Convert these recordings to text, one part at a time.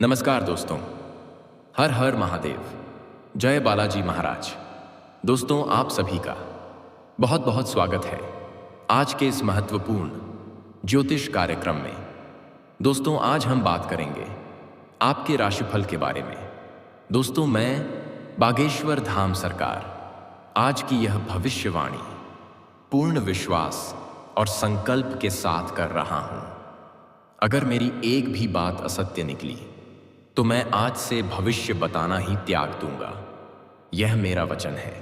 नमस्कार दोस्तों। हर हर महादेव। जय बालाजी महाराज। दोस्तों, आप सभी का बहुत बहुत स्वागत है आज के इस महत्वपूर्ण ज्योतिष कार्यक्रम में। दोस्तों, आज हम बात करेंगे आपके राशिफल के बारे में। दोस्तों, मैं बागेश्वर धाम सरकार आज की यह भविष्यवाणी पूर्ण विश्वास और संकल्प के साथ कर रहा हूं। अगर मेरी एक भी बात असत्य निकली तो मैं आज से भविष्य बताना ही त्याग दूंगा। यह मेरा वचन है,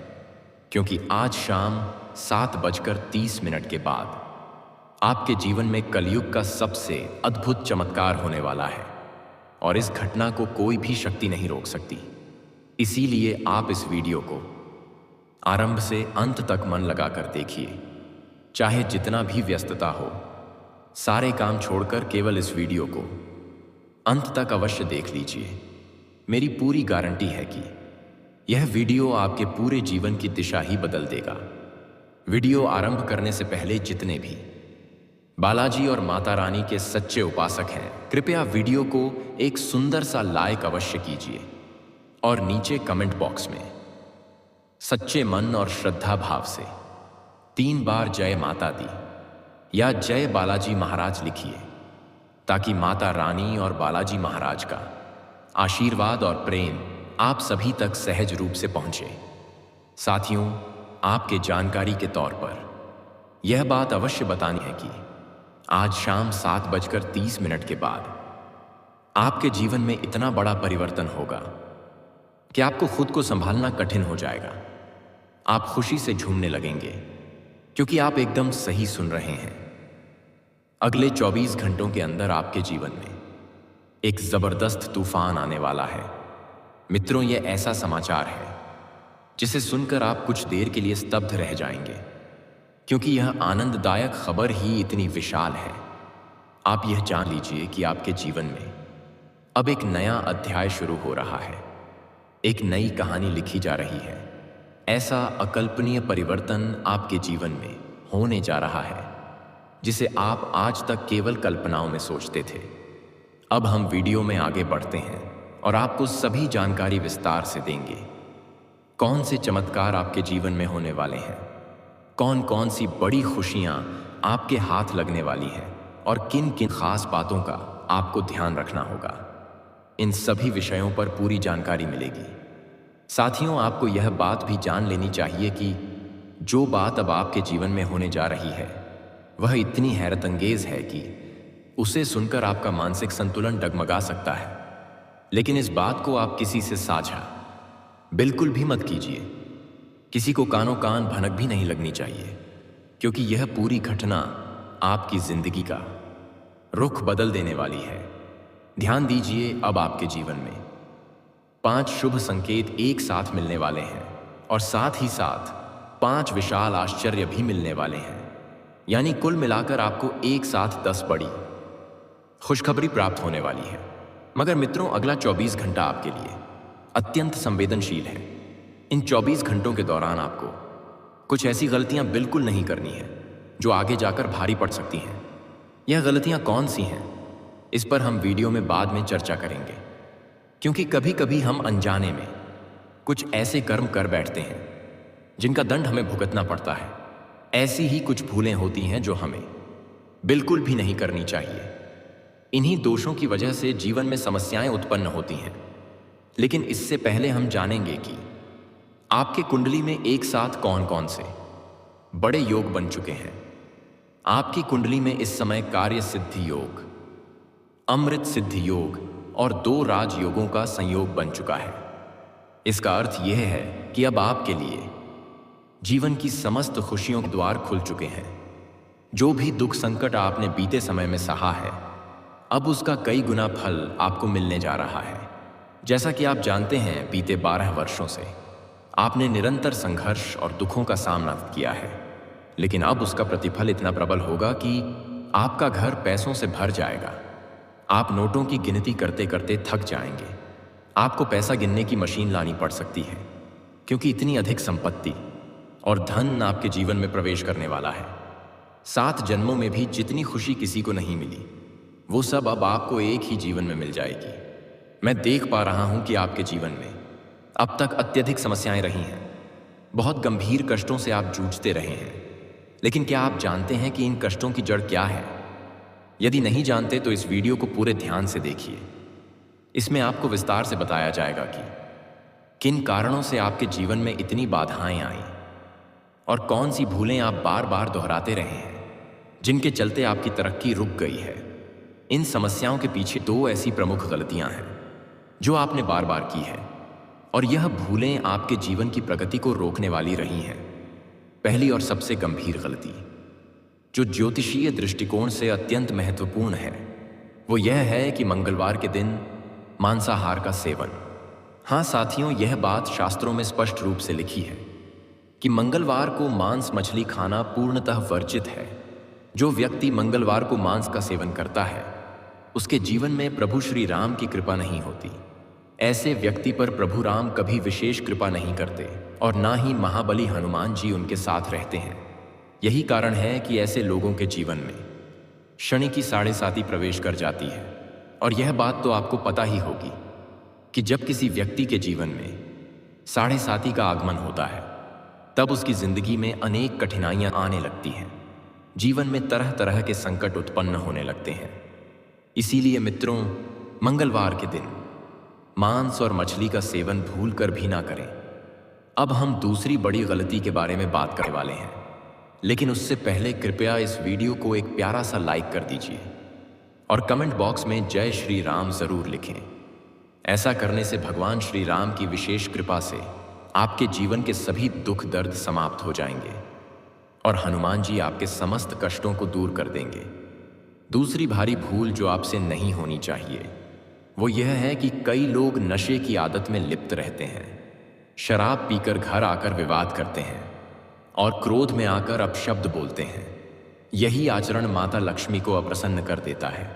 क्योंकि आज शाम 7:30 के बाद आपके जीवन में कलयुग का सबसे अद्भुत चमत्कार होने वाला है और इस घटना को कोई भी शक्ति नहीं रोक सकती। इसीलिए आप इस वीडियो को आरंभ से अंत तक मन लगाकर देखिए। चाहे जितना भी व्यस्तता हो, सारे काम छोड़कर केवल इस वीडियो को अंत तक अवश्य देख लीजिए। मेरी पूरी गारंटी है कि यह वीडियो आपके पूरे जीवन की दिशा ही बदल देगा। वीडियो आरंभ करने से पहले जितने भी बालाजी और माता रानी के सच्चे उपासक हैं, कृपया वीडियो को एक सुंदर सा लाइक अवश्य कीजिए और नीचे कमेंट बॉक्स में सच्चे मन और श्रद्धा भाव से 3 बार जय माता दी या जय बालाजी महाराज लिखिए, ताकि माता रानी और बालाजी महाराज का आशीर्वाद और प्रेम आप सभी तक सहज रूप से पहुंचे। साथियों, आपके जानकारी के तौर पर यह बात अवश्य बतानी है कि आज शाम 7:30 के बाद आपके जीवन में इतना बड़ा परिवर्तन होगा कि आपको खुद को संभालना कठिन हो जाएगा। आप खुशी से झूमने लगेंगे, क्योंकि आप एकदम सही सुन रहे हैं। अगले 24 घंटों के अंदर आपके जीवन में एक जबरदस्त तूफान आने वाला है। मित्रों, यह ऐसा समाचार है जिसे सुनकर आप कुछ देर के लिए स्तब्ध रह जाएंगे, क्योंकि यह आनंददायक खबर ही इतनी विशाल है। आप यह जान लीजिए कि आपके जीवन में अब एक नया अध्याय शुरू हो रहा है। एक नई कहानी लिखी जा रही है। ऐसा अकल्पनीय परिवर्तन आपके जीवन में होने जा रहा है जिसे आप आज तक केवल कल्पनाओं में सोचते थे। अब हम वीडियो में आगे बढ़ते हैं और आपको सभी जानकारी विस्तार से देंगे। कौन से चमत्कार आपके जीवन में होने वाले हैं, कौन कौन सी बड़ी खुशियां आपके हाथ लगने वाली हैं और किन किन खास बातों का आपको ध्यान रखना होगा। इन सभी विषयों पर पूरी जानकारी मिलेगी। साथियों, आपको यह बात भी जान लेनी चाहिए कि जो बात अब आपके जीवन में होने जा रही है वह इतनी हैरत अंगेज है कि उसे सुनकर आपका मानसिक संतुलन डगमगा सकता है। लेकिन इस बात को आप किसी से साझा बिल्कुल भी मत कीजिए। किसी को कानों कान भनक भी नहीं लगनी चाहिए, क्योंकि यह पूरी घटना आपकी जिंदगी का रुख बदल देने वाली है। ध्यान दीजिए, अब आपके जीवन में 5 शुभ संकेत एक साथ मिलने वाले हैं और साथ ही साथ 5 विशाल आश्चर्य भी मिलने वाले हैं। यानी कुल मिलाकर आपको एक साथ 10 बड़ी खुशखबरी प्राप्त होने वाली है। मगर मित्रों, अगला 24 घंटा आपके लिए अत्यंत संवेदनशील है। इन 24 घंटों के दौरान आपको कुछ ऐसी गलतियां बिल्कुल नहीं करनी है जो आगे जाकर भारी पड़ सकती हैं। यह गलतियां कौन सी हैं, इस पर हम वीडियो में बाद में चर्चा करेंगे, क्योंकि कभी कभी हम अनजाने में कुछ ऐसे कर्म कर बैठते हैं जिनका दंड हमें भुगतना पड़ता है। ऐसी ही कुछ भूलें होती हैं जो हमें बिल्कुल भी नहीं करनी चाहिए। इन्हीं दोषों की वजह से जीवन में समस्याएं उत्पन्न होती हैं। लेकिन इससे पहले हम जानेंगे कि आपके कुंडली में एक साथ कौन कौन से बड़े योग बन चुके हैं। आपकी कुंडली में इस समय कार्य सिद्धि योग, अमृत सिद्धि योग और 2 राज योगों का संयोग बन चुका है। इसका अर्थ यह है कि अब आपके लिए जीवन की समस्त खुशियों के द्वार खुल चुके हैं। जो भी दुख संकट आपने बीते समय में सहा है, अब उसका कई गुना फल आपको मिलने जा रहा है। जैसा कि आप जानते हैं, बीते 12 वर्षों से आपने निरंतर संघर्ष और दुखों का सामना किया है, लेकिन अब उसका प्रतिफल इतना प्रबल होगा कि आपका घर पैसों से भर जाएगा। आप नोटों की गिनती करते करते थक जाएंगे। आपको पैसा गिनने की मशीन लानी पड़ सकती है, क्योंकि इतनी अधिक संपत्ति और धन आपके जीवन में प्रवेश करने वाला है। 7 जन्मों में भी जितनी खुशी किसी को नहीं मिली, वो सब अब आपको एक ही जीवन में मिल जाएगी। मैं देख पा रहा हूं कि आपके जीवन में अब तक अत्यधिक समस्याएं रही हैं। बहुत गंभीर कष्टों से आप जूझते रहे हैं। लेकिन क्या आप जानते हैं कि इन कष्टों की जड़ क्या है? यदि नहीं जानते तो इस वीडियो को पूरे ध्यान से देखिए। इसमें आपको विस्तार से बताया जाएगा कि किन कारणों से आपके जीवन में इतनी बाधाएं आईं और कौन सी भूलें आप बार बार दोहराते रहे हैं, जिनके चलते आपकी तरक्की रुक गई है। इन समस्याओं के पीछे दो ऐसी प्रमुख गलतियां हैं जो आपने बार बार की है, और यह भूलें आपके जीवन की प्रगति को रोकने वाली रही हैं। पहली और सबसे गंभीर गलती, जो ज्योतिषीय दृष्टिकोण से अत्यंत महत्वपूर्ण है, वो यह है कि मंगलवार के दिन मांसाहार का सेवन। हाँ साथियों, यह बात शास्त्रों में स्पष्ट रूप से लिखी है कि मंगलवार को मांस मछली खाना पूर्णतः वर्जित है। जो व्यक्ति मंगलवार को मांस का सेवन करता है, उसके जीवन में प्रभु श्री राम की कृपा नहीं होती। ऐसे व्यक्ति पर प्रभु राम कभी विशेष कृपा नहीं करते और ना ही महाबली हनुमान जी उनके साथ रहते हैं। यही कारण है कि ऐसे लोगों के जीवन में शनि की 7.5 प्रवेश कर जाती है। और यह बात तो आपको पता ही होगी कि जब किसी व्यक्ति के जीवन में 7.5 का आगमन होता है, तब उसकी जिंदगी में अनेक कठिनाइयां आने लगती हैं। जीवन में तरह तरह के संकट उत्पन्न होने लगते हैं। इसीलिए मित्रों, मंगलवार के दिन मांस और मछली का सेवन भूल कर भी ना करें। अब हम दूसरी बड़ी गलती के बारे में बात करने वाले हैं, लेकिन उससे पहले कृपया इस वीडियो को एक प्यारा सा लाइक कर दीजिए और कमेंट बॉक्स में जय श्री राम जरूर लिखें। ऐसा करने से भगवान श्री राम की विशेष कृपा से आपके जीवन के सभी दुख दर्द समाप्त हो जाएंगे और हनुमान जी आपके समस्त कष्टों को दूर कर देंगे। दूसरी भारी भूल जो आपसे नहीं होनी चाहिए, वो यह है कि कई लोग नशे की आदत में लिप्त रहते हैं। शराब पीकर घर आकर विवाद करते हैं और क्रोध में आकर अपशब्द बोलते हैं। यही आचरण माता लक्ष्मी को अप्रसन्न कर देता है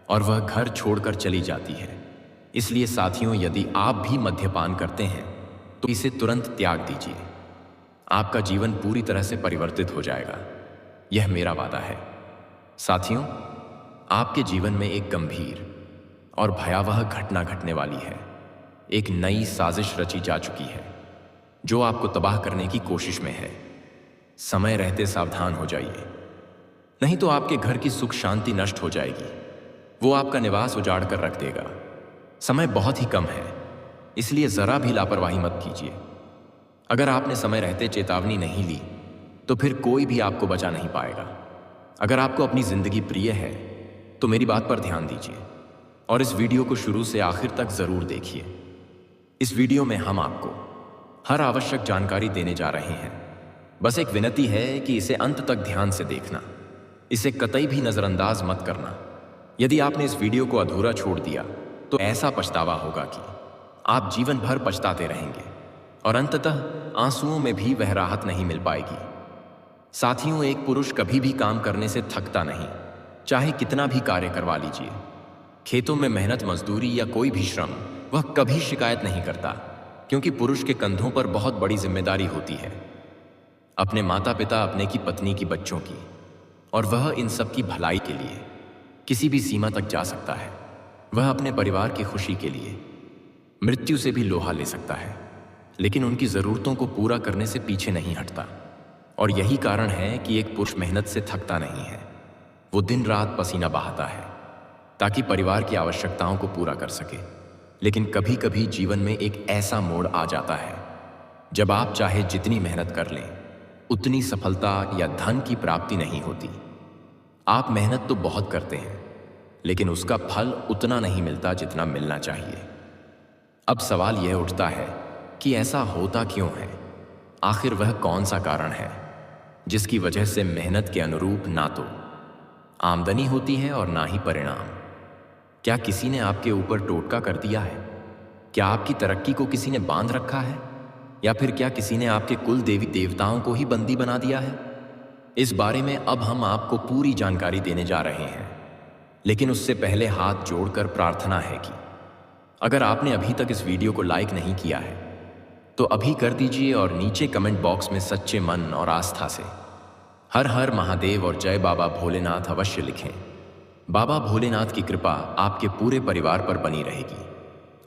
और वह घर छोड़कर चली जाती है। इसलिए साथियों, यदि आप भी मद्यपान करते हैं तो इसे तुरंत त्याग दीजिए। आपका जीवन पूरी तरह से परिवर्तित हो जाएगा, यह मेरा वादा है। साथियों, आपके जीवन में एक गंभीर और भयावह घटना घटने वाली है। एक नई साजिश रची जा चुकी है जो आपको तबाह करने की कोशिश में है। समय रहते सावधान हो जाइए, नहीं तो आपके घर की सुख शांति नष्ट हो जाएगी। वो आपका निवास उजाड़ कर रख देगा। समय बहुत ही कम है, इसलिए जरा भी लापरवाही मत कीजिए। अगर आपने समय रहते चेतावनी नहीं ली तो फिर कोई भी आपको बचा नहीं पाएगा। अगर आपको अपनी जिंदगी प्रिय है तो मेरी बात पर ध्यान दीजिए और इस वीडियो को शुरू से आखिर तक जरूर देखिए। इस वीडियो में हम आपको हर आवश्यक जानकारी देने जा रहे हैं। बस एक विनती है कि इसे अंत तक ध्यान से देखना, इसे कतई भी नजरअंदाज मत करना। यदि आपने इस वीडियो को अधूरा छोड़ दिया तो ऐसा पछतावा होगा कि आप जीवन भर पछताते रहेंगे और अंततः आंसुओं में भी वह राहत नहीं मिल पाएगी। साथियों, एक पुरुष कभी भी काम करने से थकता नहीं, चाहे कितना भी कार्य करवा लीजिए। खेतों में मेहनत मजदूरी या कोई भी श्रम, वह कभी शिकायत नहीं करता, क्योंकि पुरुष के कंधों पर बहुत बड़ी जिम्मेदारी होती है। अपने माता पिता, अपने की पत्नी की, बच्चों की, और वह इन सब की भलाई के लिए किसी भी सीमा तक जा सकता है। वह अपने परिवार की खुशी के लिए मृत्यु से भी लोहा ले सकता है, लेकिन उनकी ज़रूरतों को पूरा करने से पीछे नहीं हटता। और यही कारण है कि एक पुरुष मेहनत से थकता नहीं है। वो दिन रात पसीना बहाता है ताकि परिवार की आवश्यकताओं को पूरा कर सके। लेकिन कभी कभी जीवन में एक ऐसा मोड़ आ जाता है जब आप चाहे जितनी मेहनत कर लें, उतनी सफलता या धन की प्राप्ति नहीं होती। आप मेहनत तो बहुत करते हैं, लेकिन उसका फल उतना नहीं मिलता जितना मिलना चाहिए। अब सवाल यह उठता है कि ऐसा होता क्यों है? आखिर वह कौन सा कारण है जिसकी वजह से मेहनत के अनुरूप ना तो आमदनी होती है और ना ही परिणाम? क्या किसी ने आपके ऊपर टोटका कर दिया है? क्या आपकी तरक्की को किसी ने बांध रखा है? या फिर क्या किसी ने आपके कुल देवी देवताओं को ही बंदी बना दिया है? इस बारे में अब हम आपको पूरी जानकारी देने जा रहे हैं। लेकिन उससे पहले हाथ जोड़कर प्रार्थना है कि अगर आपने अभी तक इस वीडियो को लाइक नहीं किया है तो अभी कर दीजिए और नीचे कमेंट बॉक्स में सच्चे मन और आस्था से हर हर महादेव और जय बाबा भोलेनाथ अवश्य लिखें। बाबा भोलेनाथ की कृपा आपके पूरे परिवार पर बनी रहेगी।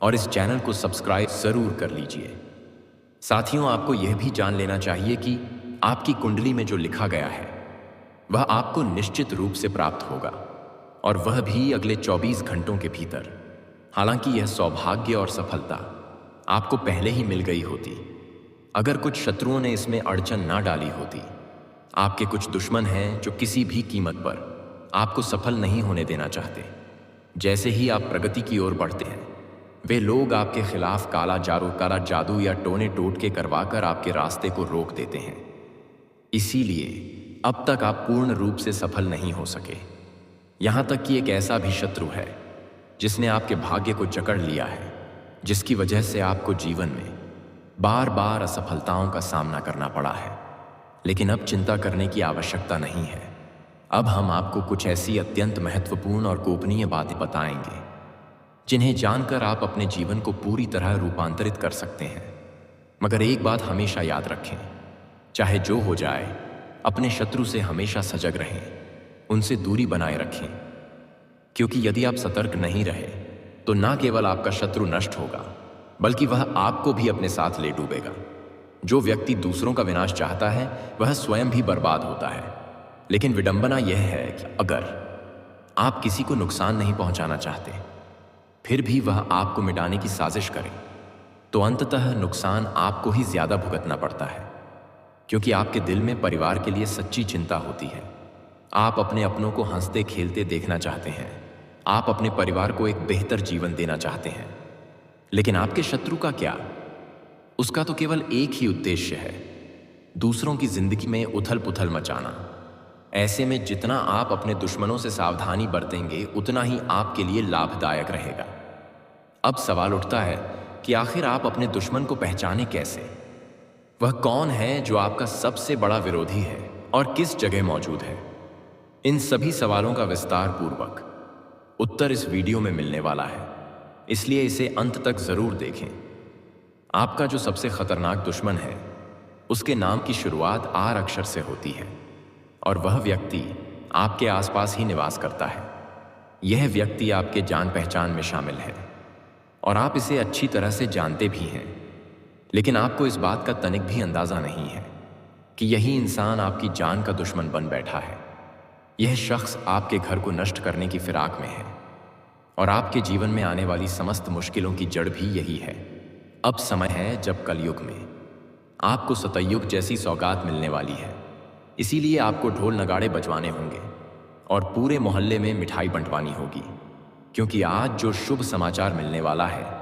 और इस चैनल को सब्सक्राइब जरूर कर लीजिए। साथियों, आपको यह भी जान लेना चाहिए कि आपकी कुंडली में जो लिखा गया है वह आपको निश्चित रूप से प्राप्त होगा, और वह भी अगले 24 घंटों के भीतर। हालांकि यह सौभाग्य और सफलता आपको पहले ही मिल गई होती अगर कुछ शत्रुओं ने इसमें अड़चन ना डाली होती। आपके कुछ दुश्मन हैं जो किसी भी कीमत पर आपको सफल नहीं होने देना चाहते। जैसे ही आप प्रगति की ओर बढ़ते हैं, वे लोग आपके खिलाफ काला जादू या टोने टोटके करवाकर आपके रास्ते को रोक देते हैं। इसीलिए अब तक आप पूर्ण रूप से सफल नहीं हो सके। यहां तक कि एक ऐसा भी शत्रु है जिसने आपके भाग्य को जकड़ लिया है, जिसकी वजह से आपको जीवन में बार बार असफलताओं का सामना करना पड़ा है। लेकिन अब चिंता करने की आवश्यकता नहीं है। अब हम आपको कुछ ऐसी अत्यंत महत्वपूर्ण और गोपनीय बातें बताएंगे जिन्हें जानकर आप अपने जीवन को पूरी तरह रूपांतरित कर सकते हैं। मगर एक बात हमेशा याद रखें, चाहे जो हो जाए, अपने शत्रु से हमेशा सजग रहें, उनसे दूरी बनाए रखें। क्योंकि यदि आप सतर्क नहीं रहे तो ना केवल आपका शत्रु नष्ट होगा, बल्कि वह आपको भी अपने साथ ले डूबेगा। जो व्यक्ति दूसरों का विनाश चाहता है वह स्वयं भी बर्बाद होता है। लेकिन विडंबना यह है कि अगर आप किसी को नुकसान नहीं पहुंचाना चाहते, फिर भी वह आपको मिटाने की साजिश करे, तो अंततः नुकसान आपको ही ज्यादा भुगतना पड़ता है। क्योंकि आपके दिल में परिवार के लिए सच्ची चिंता होती है। आप अपने अपनों को हंसते खेलते देखना चाहते हैं। आप अपने परिवार को एक बेहतर जीवन देना चाहते हैं। लेकिन आपके शत्रु का क्या? उसका तो केवल एक ही उद्देश्य है, दूसरों की जिंदगी में उथल पुथल मचाना। ऐसे में जितना आप अपने दुश्मनों से सावधानी बरतेंगे, उतना ही आपके लिए लाभदायक रहेगा। अब सवाल उठता है कि आखिर आप अपने दुश्मन को पहचाने कैसे? वह कौन है जो आपका सबसे बड़ा विरोधी है और किस जगह मौजूद है? इन सभी सवालों का विस्तार पूर्वक उत्तर इस वीडियो में मिलने वाला है, इसलिए इसे अंत तक जरूर देखें। आपका जो सबसे खतरनाक दुश्मन है, उसके नाम की शुरुआत आर अक्षर से होती है, और वह व्यक्ति आपके आसपास ही निवास करता है। यह व्यक्ति आपके जान पहचान में शामिल है और आप इसे अच्छी तरह से जानते भी हैं। लेकिन आपको इस बात का तनिक भी अंदाजा नहीं है कि यही इंसान आपकी जान का दुश्मन बन बैठा है। यह शख्स आपके घर को नष्ट करने की फिराक में है, और आपके जीवन में आने वाली समस्त मुश्किलों की जड़ भी यही है। अब समय है जब कलयुग में आपको सतयुग जैसी सौगात मिलने वाली है। इसीलिए आपको ढोल नगाड़े बजवाने होंगे और पूरे मोहल्ले में मिठाई बंटवानी होगी, क्योंकि आज जो शुभ समाचार मिलने वाला है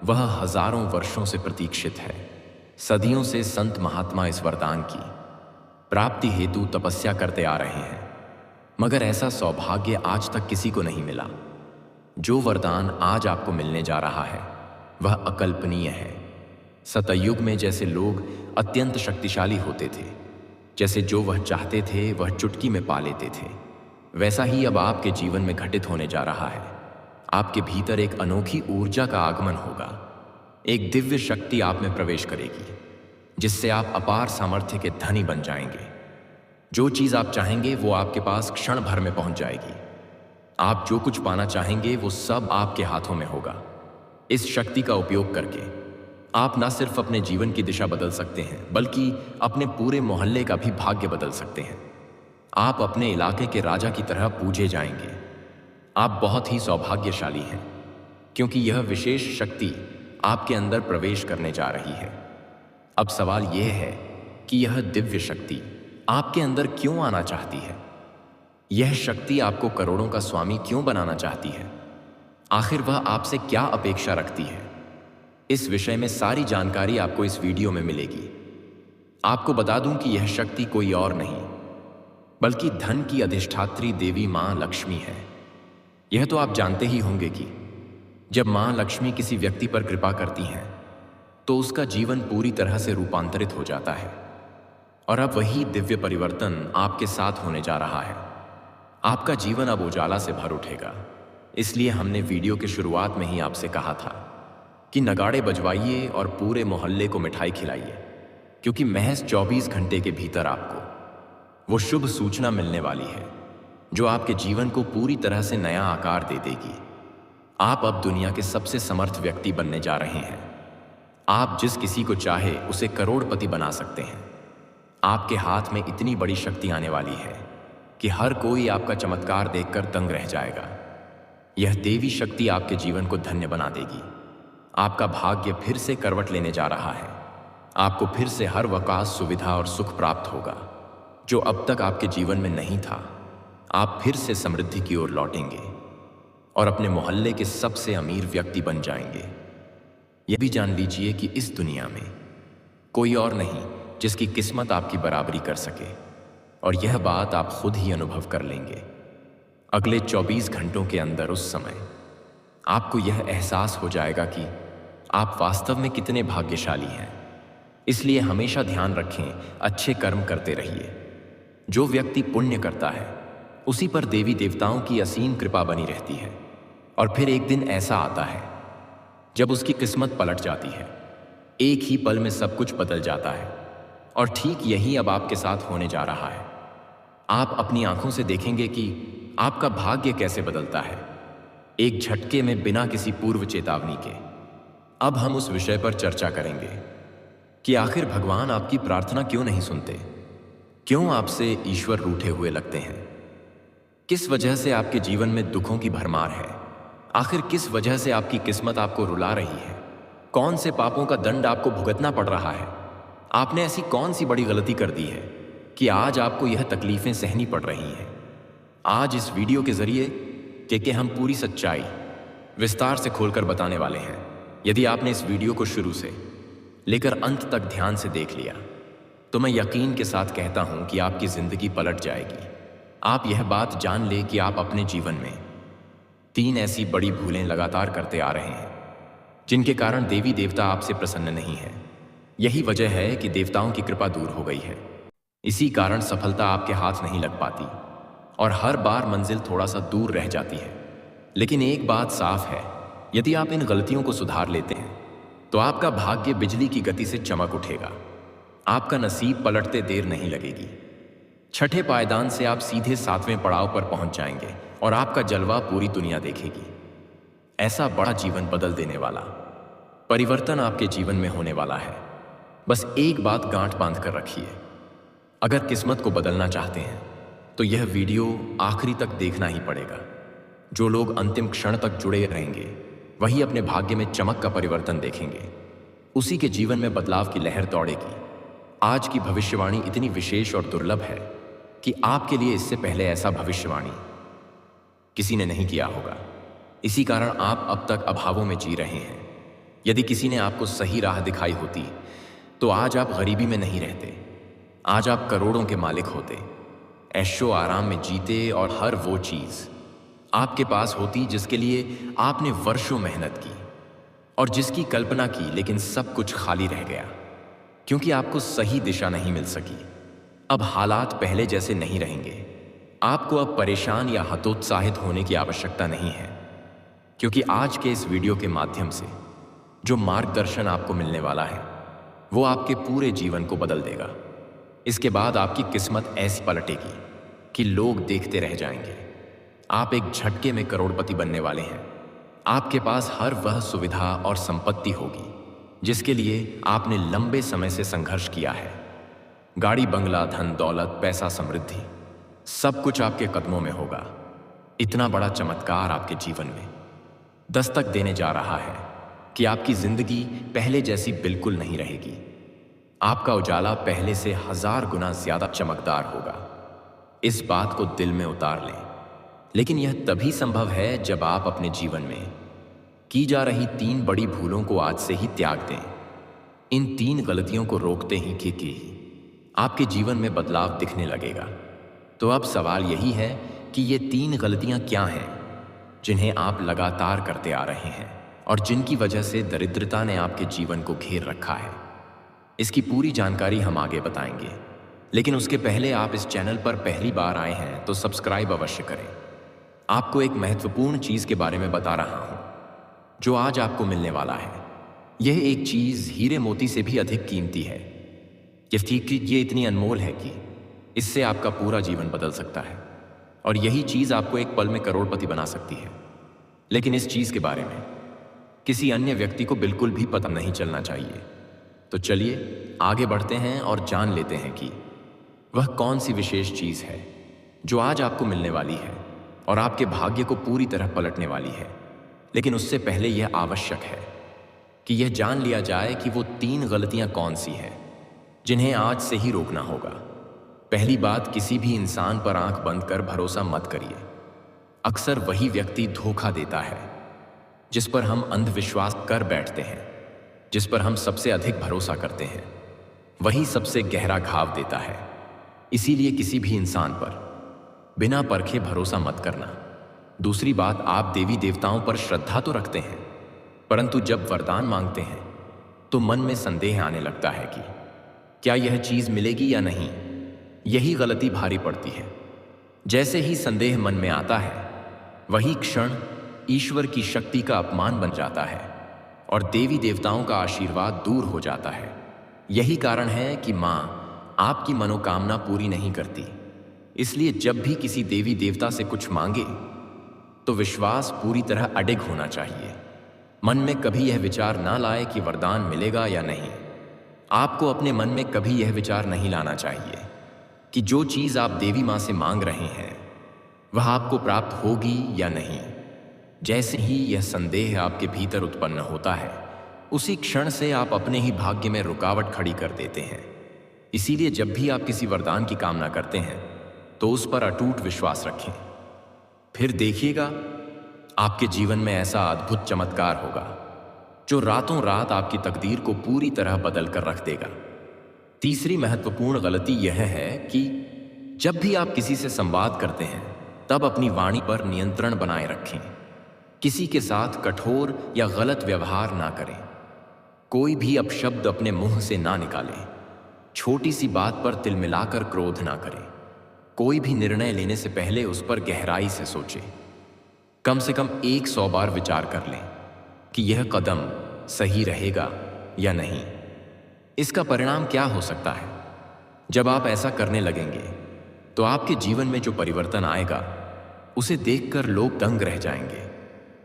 वह हजारों वर्षों से प्रतीक्षित है। सदियों से संत महात्मा इस वरदान की प्राप्ति हेतु तपस्या करते आ रहे हैं, मगर ऐसा सौभाग्य आज तक किसी को नहीं मिला। जो वरदान आज आपको मिलने जा रहा है वह अकल्पनीय है। सतयुग में जैसे लोग अत्यंत शक्तिशाली होते थे, जैसे जो वह चाहते थे वह चुटकी में पा लेते थे, वैसा ही अब आपके जीवन में घटित होने जा रहा है। आपके भीतर एक अनोखी ऊर्जा का आगमन होगा। एक दिव्य शक्ति आप में प्रवेश करेगी, जिससे आप अपार सामर्थ्य के धनी बन जाएंगे। जो चीज आप चाहेंगे वो आपके पास क्षण भर में पहुंच जाएगी। आप जो कुछ पाना चाहेंगे वो सब आपके हाथों में होगा। इस शक्ति का उपयोग करके आप न सिर्फ अपने जीवन की दिशा बदल सकते हैं, बल्कि अपने पूरे मोहल्ले का भी भाग्य बदल सकते हैं। आप अपने इलाके के राजा की तरह पूजे जाएंगे। आप बहुत ही सौभाग्यशाली हैं, क्योंकि यह विशेष शक्ति आपके अंदर प्रवेश करने जा रही है। अब सवाल यह है कि यह दिव्य शक्ति आपके अंदर क्यों आना चाहती है? यह शक्ति आपको करोड़ों का स्वामी क्यों बनाना चाहती है? आखिर वह आपसे क्या अपेक्षा रखती है? इस विषय में सारी जानकारी आपको इस वीडियो में मिलेगी। आपको बता दूं कि यह शक्ति कोई और नहीं बल्कि धन की अधिष्ठात्री देवी मां लक्ष्मी है। यह तो आप जानते ही होंगे कि जब मां लक्ष्मी किसी व्यक्ति पर कृपा करती हैं तो उसका जीवन पूरी तरह से रूपांतरित हो जाता है। और अब वही दिव्य परिवर्तन आपके साथ होने जा रहा है। आपका जीवन अब उजाला से भर उठेगा। इसलिए हमने वीडियो की शुरुआत में ही आपसे कहा था कि नगाड़े बजवाइए और पूरे मोहल्ले को मिठाई खिलाइए, क्योंकि महज 24 घंटे के भीतर आपको वो शुभ सूचना मिलने वाली है जो आपके जीवन को पूरी तरह से नया आकार दे देगी। आप अब दुनिया के सबसे समर्थ व्यक्ति बनने जा रहे हैं। आप जिस किसी को चाहे उसे करोड़पति बना सकते हैं। आपके हाथ में इतनी बड़ी शक्ति आने वाली है कि हर कोई आपका चमत्कार देखकर दंग रह जाएगा। यह देवी शक्ति आपके जीवन को धन्य बना देगी। आपका भाग्य फिर से करवट लेने जा रहा है। आपको फिर से हर वकास, सुविधा और सुख प्राप्त होगा जो अब तक आपके जीवन में नहीं था। आप फिर से समृद्धि की ओर लौटेंगे और अपने मोहल्ले के सबसे अमीर व्यक्ति बन जाएंगे। यह भी जान लीजिए कि इस दुनिया में कोई और नहीं जिसकी किस्मत आपकी बराबरी कर सके, और यह बात आप खुद ही अनुभव कर लेंगे। अगले 24 घंटों के अंदर उस समय आपको यह एहसास हो जाएगा कि आप वास्तव में कितने भाग्यशाली हैं। इसलिए हमेशा ध्यान रखें, अच्छे कर्म करते रहिए। जो व्यक्ति पुण्य करता है उसी पर देवी देवताओं की असीम कृपा बनी रहती है। और फिर एक दिन ऐसा आता है जब उसकी किस्मत पलट जाती है। एक ही पल में सब कुछ बदल जाता है, और ठीक यही अब आपके साथ होने जा रहा है। आप अपनी आंखों से देखेंगे कि आपका भाग्य कैसे बदलता है, एक झटके में, बिना किसी पूर्व चेतावनी के। अब हम उस विषय पर चर्चा करेंगे कि आखिर भगवान आपकी प्रार्थना क्यों नहीं सुनते, क्यों आपसे ईश्वर रूठे हुए लगते हैं, किस वजह से आपके जीवन में दुखों की भरमार है, आखिर किस वजह से आपकी किस्मत आपको रुला रही है, कौन से पापों का दंड आपको भुगतना पड़ रहा है, आपने ऐसी कौन सी बड़ी गलती कर दी है कि आज आपको यह तकलीफें सहनी पड़ रही हैं। आज इस वीडियो के जरिए कि हम पूरी सच्चाई विस्तार से खोलकर बताने वाले हैं। यदि आपने इस वीडियो को शुरू से लेकर अंत तक ध्यान से देख लिया तो मैं यकीन के साथ कहता हूं कि आपकी जिंदगी पलट जाएगी। आप यह बात जान ले कि आप अपने जीवन में 3 ऐसी बड़ी भूलें लगातार करते आ रहे हैं जिनके कारण देवी देवता आपसे प्रसन्न नहीं है। यही वजह है कि देवताओं की कृपा दूर हो गई है। इसी कारण सफलता आपके हाथ नहीं लग पाती और हर बार मंजिल थोड़ा सा दूर रह जाती है। लेकिन एक बात साफ है, यदि आप इन गलतियों को सुधार लेते हैं तो आपका भाग्य बिजली की गति से चमक उठेगा। आपका नसीब पलटते देर नहीं लगेगी। छठे पायदान से आप सीधे 7वें पड़ाव पर पहुंच जाएंगे और आपका जलवा पूरी दुनिया देखेगी। ऐसा बड़ा जीवन बदल देने वाला परिवर्तन आपके जीवन में होने वाला है। बस एक बात गांठ बांध कर रखिए, अगर किस्मत को बदलना चाहते हैं तो यह वीडियो आखिरी तक देखना ही पड़ेगा। जो लोग अंतिम क्षण तक जुड़े रहेंगे वही अपने भाग्य में चमक का परिवर्तन देखेंगे। उसी के जीवन में बदलाव की लहर दौड़ेगी। आज की भविष्यवाणी इतनी विशेष और दुर्लभ है कि आपके लिए इससे पहले ऐसा भविष्यवाणी किसी ने नहीं किया होगा। इसी कारण आप अब तक अभावों में जी रहे हैं। यदि किसी ने आपको सही राह दिखाई होती तो आज आप गरीबी में नहीं रहते। आज आप करोड़ों के मालिक होते, ऐशो आराम में जीते, और हर वो चीज आपके पास होती जिसके लिए आपने वर्षों मेहनत की और जिसकी कल्पना की, लेकिन सब कुछ खाली रह गया क्योंकि आपको सही दिशा नहीं मिल सकी। अब हालात पहले जैसे नहीं रहेंगे। आपको अब परेशान या हतोत्साहित होने की आवश्यकता नहीं है, क्योंकि आज के इस वीडियो के माध्यम से जो मार्गदर्शन आपको मिलने वाला है वो आपके पूरे जीवन को बदल देगा। इसके बाद आपकी किस्मत ऐसी पलटेगी कि लोग देखते रह जाएंगे। आप एक झटके में करोड़पति बनने वाले हैं। आपके पास हर वह सुविधा और संपत्ति होगी जिसके लिए आपने लंबे समय से संघर्ष किया है। गाड़ी, बंगला, धन दौलत, पैसा, समृद्धि, सब कुछ आपके कदमों में होगा। इतना बड़ा चमत्कार आपके जीवन में दस्तक देने जा रहा है कि आपकी जिंदगी पहले जैसी बिल्कुल नहीं रहेगी। आपका उजाला पहले से 1000 गुना ज्यादा चमकदार होगा। इस बात को दिल में उतार लें। लेकिन यह तभी संभव है जब आप अपने जीवन में की जा रही 3 बड़ी भूलों को आज से ही त्याग दें। इन 3 गलतियों को रोकते ही कि आपके जीवन में बदलाव दिखने लगेगा। तो अब सवाल यही है कि ये 3 गलतियां क्या हैं जिन्हें आप लगातार करते आ रहे हैं और जिनकी वजह से दरिद्रता ने आपके जीवन को घेर रखा है। इसकी पूरी जानकारी हम आगे बताएंगे, लेकिन उसके पहले आप इस चैनल पर पहली बार आए हैं तो सब्सक्राइब अवश्य करें। आपको एक महत्वपूर्ण चीज के बारे में बता रहा हूं जो आज आपको मिलने वाला है। यह एक चीज हीरे मोती से भी अधिक कीमती है। ये इतनी अनमोल है कि इससे आपका पूरा जीवन बदल सकता है, और यही चीज आपको एक पल में करोड़पति बना सकती है। लेकिन इस चीज के बारे में किसी अन्य व्यक्ति को बिल्कुल भी पता नहीं चलना चाहिए। तो चलिए आगे बढ़ते हैं और जान लेते हैं कि वह कौन सी विशेष चीज है जो आज आपको मिलने वाली है और आपके भाग्य को पूरी तरह पलटने वाली है। लेकिन उससे पहले यह आवश्यक है कि यह जान लिया जाए कि वो 3 गलतियां कौन सी हैं जिन्हें आज से ही रोकना होगा। पहली बात, किसी भी इंसान पर आंख बंद कर भरोसा मत करिए। अक्सर वही व्यक्ति धोखा देता है जिस पर हम अंधविश्वास कर बैठते हैं, जिस पर हम सबसे अधिक भरोसा करते हैं, वही सबसे गहरा घाव देता है। इसीलिए किसी भी इंसान पर बिना परखे भरोसा मत करना। दूसरी बात, आप देवी देवताओं पर श्रद्धा तो रखते हैं, परंतु जब वरदान मांगते हैं तो मन में संदेह आने लगता है कि क्या यह चीज मिलेगी या नहीं। यही गलती भारी पड़ती है। जैसे ही संदेह मन में आता है, वही क्षण ईश्वर की शक्ति का अपमान बन जाता है और देवी देवताओं का आशीर्वाद दूर हो जाता है। यही कारण है कि मां आपकी मनोकामना पूरी नहीं करती। इसलिए जब भी किसी देवी देवता से कुछ मांगे तो विश्वास पूरी तरह अडिग होना चाहिए। मन में कभी यह विचार ना लाए कि वरदान मिलेगा या नहीं। आपको अपने मन में कभी यह विचार नहीं लाना चाहिए कि जो चीज आप देवी मां से मांग रहे हैं वह आपको प्राप्त होगी या नहीं। जैसे ही यह संदेह आपके भीतर उत्पन्न होता है, उसी क्षण से आप अपने ही भाग्य में रुकावट खड़ी कर देते हैं। इसीलिए जब भी आप किसी वरदान की कामना करते हैं तो उस पर अटूट विश्वास रखें। फिर देखिएगा आपके जीवन में ऐसा अद्भुत चमत्कार होगा जो रातों रात आपकी तकदीर को पूरी तरह बदल कर रख देगा। तीसरी महत्वपूर्ण गलती यह है कि जब भी आप किसी से संवाद करते हैं तब अपनी वाणी पर नियंत्रण बनाए रखें। किसी के साथ कठोर या गलत व्यवहार ना करें। कोई भी अपशब्द अपने मुंह से ना निकालें। छोटी सी बात पर तिलमिलाकर क्रोध ना करें। कोई भी निर्णय लेने से पहले उस पर गहराई से सोचें। कम से कम 100 बार विचार कर लें कि यह कदम सही रहेगा या नहीं। इसका परिणाम क्या हो सकता है? जब आप ऐसा करने लगेंगे तो आपके जीवन में जो परिवर्तन आएगा उसे देखकर लोग दंग रह जाएंगे।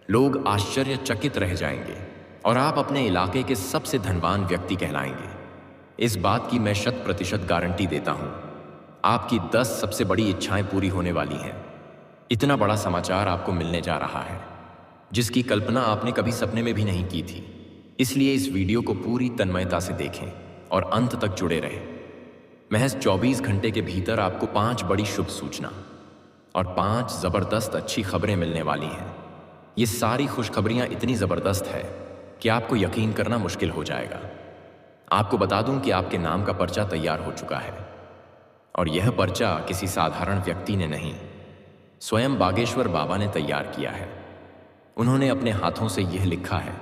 लोग आश्चर्यचकित रह जाएंगे और आप अपने इलाके के सबसे धनवान व्यक्ति कहलाएंगे। इस बात की मैं 100% गारंटी देता हूं। आपकी 10 सबसे बड़ी इच्छाएं पूरी होने वाली हैं। इतना बड़ा समाचार आपको मिलने जा रहा है जिसकी कल्पना आपने कभी सपने में भी नहीं की थी। इसलिए इस वीडियो को पूरी तन्मयता से देखें और अंत तक जुड़े रहें। महज 24 घंटे के भीतर आपको 5 बड़ी शुभ सूचना और 5 जबरदस्त अच्छी खबरें मिलने वाली हैं। ये सारी खुशखबरियां इतनी जबरदस्त है कि आपको यकीन करना मुश्किल हो जाएगा। आपको बता दूं कि आपके नाम का पर्चा तैयार हो चुका है और यह पर्चा किसी साधारण व्यक्ति ने नहीं, स्वयं बागेश्वर बाबा ने तैयार किया है। उन्होंने अपने हाथों से यह लिखा है,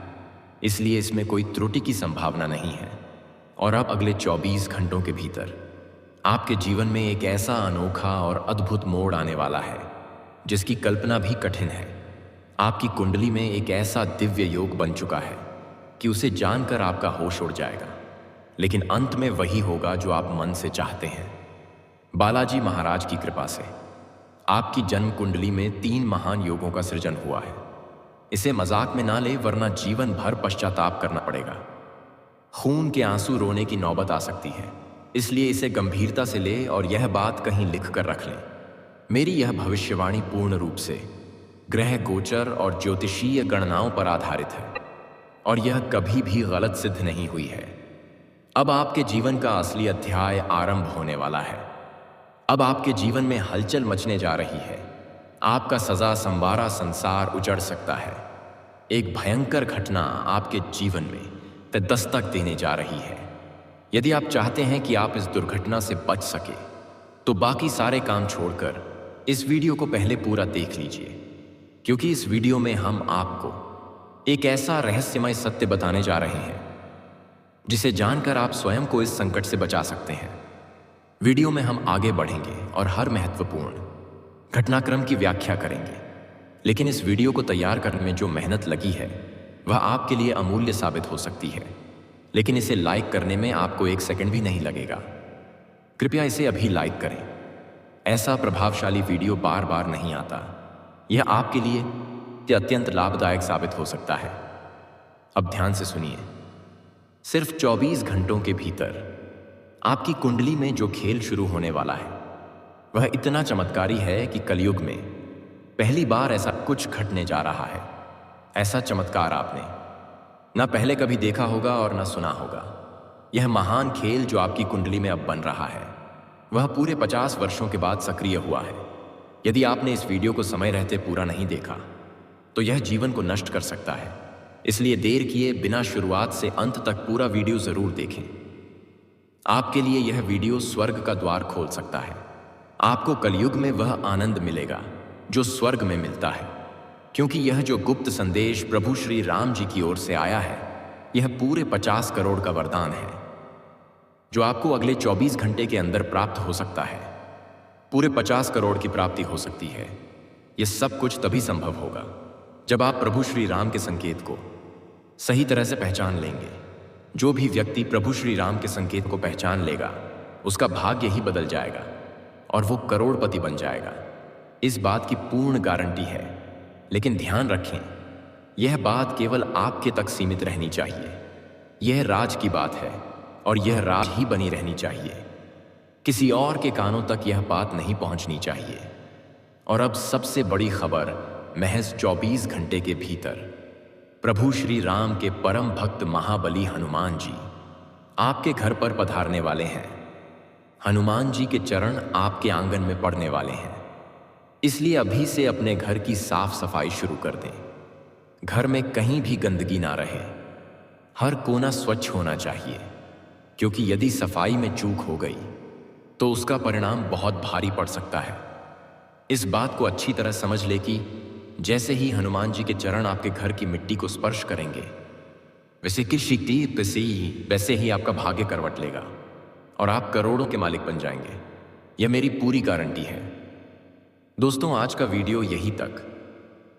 इसलिए इसमें कोई त्रुटि की संभावना नहीं है। और अब अगले 24 घंटों के भीतर आपके जीवन में एक ऐसा अनोखा और अद्भुत मोड़ आने वाला है जिसकी कल्पना भी कठिन है। आपकी कुंडली में एक ऐसा दिव्य योग बन चुका है कि उसे जानकर आपका होश उड़ जाएगा। लेकिन अंत में वही होगा जो आप मन से चाहते हैं। बालाजी महाराज की कृपा से आपकी जन्म कुंडली में 3 महान योगों का सृजन हुआ है। इसे मजाक में ना ले, वरना जीवन भर पश्चाताप करना पड़ेगा। खून के आंसू रोने की नौबत आ सकती है, इसलिए इसे गंभीरता से ले और यह बात कहीं लिख कर रख लें। मेरी यह भविष्यवाणी पूर्ण रूप से ग्रह गोचर और ज्योतिषीय गणनाओं पर आधारित है और यह कभी भी गलत सिद्ध नहीं हुई है। अब आपके जीवन का असली अध्याय आरंभ होने वाला है। अब आपके जीवन में हलचल मचने जा रही है। आपका सजा संवारा संसार उजड़ सकता है। एक भयंकर घटना आपके जीवन में दस्तक देने जा रही है। यदि आप चाहते हैं कि आप इस दुर्घटना से बच सके तो बाकी सारे काम छोड़कर इस वीडियो को पहले पूरा देख लीजिए, क्योंकि इस वीडियो में हम आपको एक ऐसा रहस्यमय सत्य बताने जा रहे हैं जिसे जानकर आप स्वयं को इस संकट से बचा सकते हैं। वीडियो में हम आगे बढ़ेंगे और हर महत्वपूर्ण घटनाक्रम की व्याख्या करेंगे, लेकिन इस वीडियो को तैयार करने में जो मेहनत लगी है वह आपके लिए अमूल्य साबित हो सकती है। लेकिन इसे लाइक करने में आपको 1 सेकंड भी नहीं लगेगा। कृपया इसे अभी लाइक करें। ऐसा प्रभावशाली वीडियो बार बार नहीं आता। यह आपके लिए ये अत्यंत लाभदायक साबित हो सकता है। अब ध्यान से सुनिए। सिर्फ 24 घंटों के भीतर आपकी कुंडली में जो खेल शुरू होने वाला है वह इतना चमत्कारी है कि कलयुग में पहली बार ऐसा कुछ घटने जा रहा है। ऐसा चमत्कार आपने ना पहले कभी देखा होगा और ना सुना होगा। यह महान खेल जो आपकी कुंडली में अब बन रहा है वह पूरे 50 वर्षों के बाद सक्रिय हुआ है। यदि आपने इस वीडियो को समय रहते पूरा नहीं देखा तो यह जीवन को नष्ट कर सकता है। इसलिए देर किए बिना शुरुआत से अंत तक पूरा वीडियो जरूर देखें। आपके लिए यह वीडियो स्वर्ग का द्वार खोल सकता है। आपको कलयुग में वह आनंद मिलेगा जो स्वर्ग में मिलता है, क्योंकि यह जो गुप्त संदेश प्रभु श्री राम जी की ओर से आया है यह पूरे 50 करोड़ का वरदान है जो आपको अगले 24 घंटे के अंदर प्राप्त हो सकता है। पूरे 50 करोड़ की प्राप्ति हो सकती है। यह सब कुछ तभी संभव होगा जब आप प्रभु श्री राम के संकेत को सही तरह से पहचान लेंगे। जो भी व्यक्ति प्रभु श्री राम के संकेत को पहचान लेगा उसका भाग्य ही बदल जाएगा और वो करोड़पति बन जाएगा। इस बात की पूर्ण गारंटी है। लेकिन ध्यान रखें, यह बात केवल आपके तक सीमित रहनी चाहिए। यह राज की बात है और यह राज ही बनी रहनी चाहिए। किसी और के कानों तक यह बात नहीं पहुंचनी चाहिए। और अब सबसे बड़ी खबर, महज 24 घंटे के भीतर प्रभु श्री राम के परम भक्त महाबली हनुमान जी आपके घर पर पधारने वाले हैं। हनुमान जी के चरण आपके आंगन में पड़ने वाले हैं। इसलिए अभी से अपने घर की साफ सफाई शुरू कर दें। घर में कहीं भी गंदगी ना रहे। हर कोना स्वच्छ होना चाहिए, क्योंकि यदि सफाई में चूक हो गई तो उसका परिणाम बहुत भारी पड़ सकता है। इस बात को अच्छी तरह समझ ले कि जैसे ही हनुमान जी के चरण आपके घर की मिट्टी को स्पर्श करेंगे वैसे ही आपका भाग्य करवट लेगा और आप करोड़ों के मालिक बन जाएंगे। यह मेरी पूरी गारंटी है। दोस्तों, आज का वीडियो यही तक।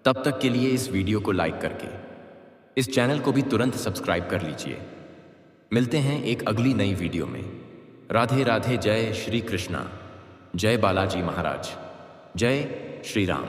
तब तक के लिए इस वीडियो को लाइक करके इस चैनल को भी तुरंत सब्सक्राइब कर लीजिए। मिलते हैं एक अगली नई वीडियो में। राधे राधे। जय श्री कृष्णा। जय बालाजी महाराज। जय श्री राम।